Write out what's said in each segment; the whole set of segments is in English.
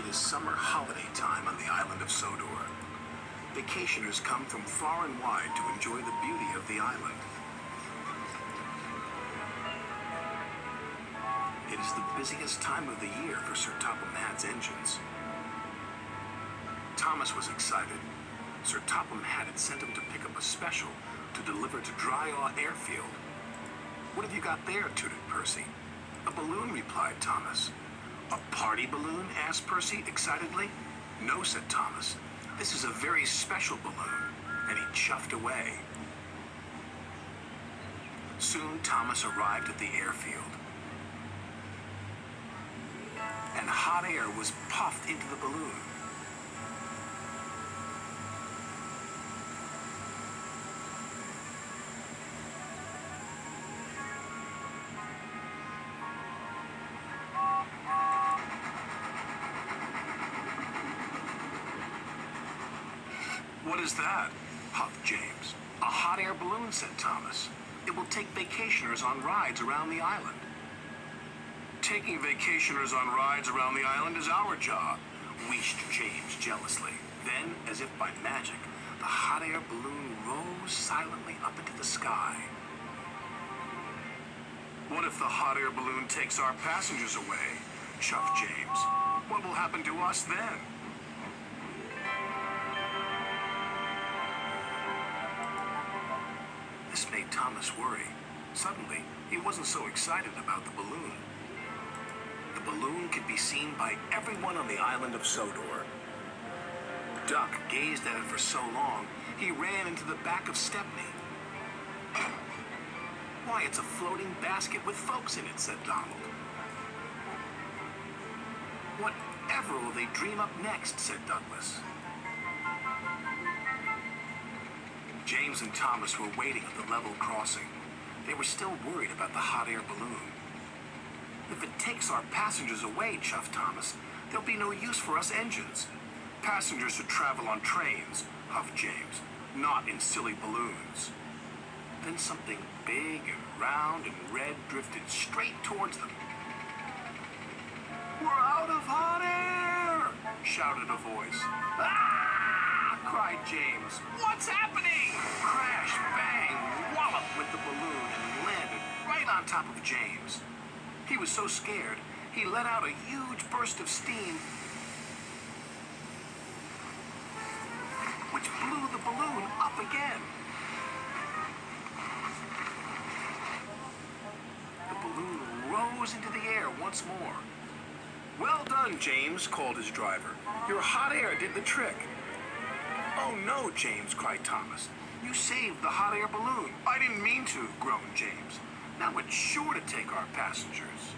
It is summer holiday time on the island of Sodor. Vacationers come from far and wide to enjoy the beauty of the island. It is the busiest time of the year for Sir Topham Hatt's engines. Thomas was excited. Sir Topham Hatt had sent him to pick up a special to deliver to Dryaw Airfield. "What have you got there?" tooted Percy. "A balloon," replied Thomas. "A party balloon?" asked Percy excitedly. "No," said Thomas. "This is a very special balloon," and he chuffed away. Soon Thomas arrived at the airfield, and hot air was puffed into the balloon. "What is that?" huffed James. "A hot air balloon," said Thomas. "It will take vacationers on rides around the island." "Taking vacationers on rides around the island is our job," wheezed James jealously. Then, as if by magic, the hot air balloon rose silently up into the sky. "What if the hot air balloon takes our passengers away?" chuffed James. "What will happen to us then?" This made Thomas worry. Suddenly, he wasn't so excited about the balloon. The balloon could be seen by everyone on the island of Sodor. Duck gazed at it for so long, he ran into the back of Stepney. "Why, it's a floating basket with folks in it," said Donald. "Whatever will they dream up next?" said Douglas. James and Thomas were waiting at the level crossing. They were still worried about the hot air balloon. "If it takes our passengers away," chuffed Thomas, "there'll be no use for us engines." "Passengers should travel on trains," huffed James, "not in silly balloons." Then something big and round and red drifted straight towards them. "We're out of hot air!" shouted a voice. "Ah!" cried James. "What's happening?" Crash, bang, wallop went the balloon and landed right on top of James. He was so scared, he let out a huge burst of steam, which blew the balloon up again. The balloon rose into the air once more. "Well done, James," called his driver. "Your hot air did the trick." "Oh no, James," cried Thomas. "You saved the hot air balloon." "I didn't mean to," groaned James. "Now it's sure to take our passengers."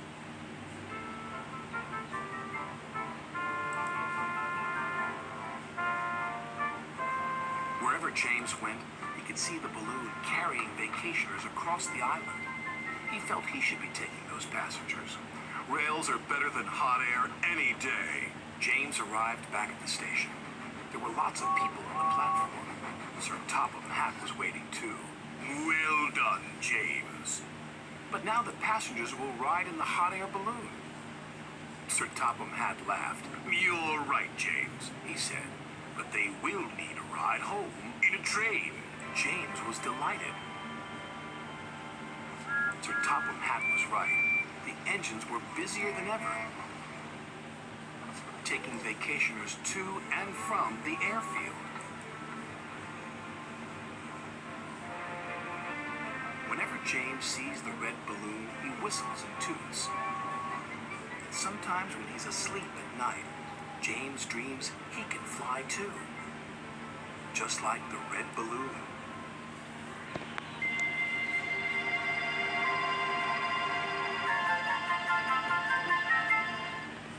Wherever James went, he could see the balloon carrying vacationers across the island. He felt he should be taking those passengers. "Rails are better than hot air any day." James arrived back at the station. There were lots of people on the platform. Sir Topham Hatt was waiting too. "Well done, James." "But now the passengers will ride in the hot air balloon." Sir Topham Hatt laughed. "You're right, James," he said. "But they will need a ride home in a train." James was delighted. Sir Topham Hatt was right. The engines were busier than ever, taking vacationers to and from the airfield. Whenever James sees the red balloon, he whistles and toots. Sometimes when he's asleep at night, James dreams he can fly too, just like the red balloon.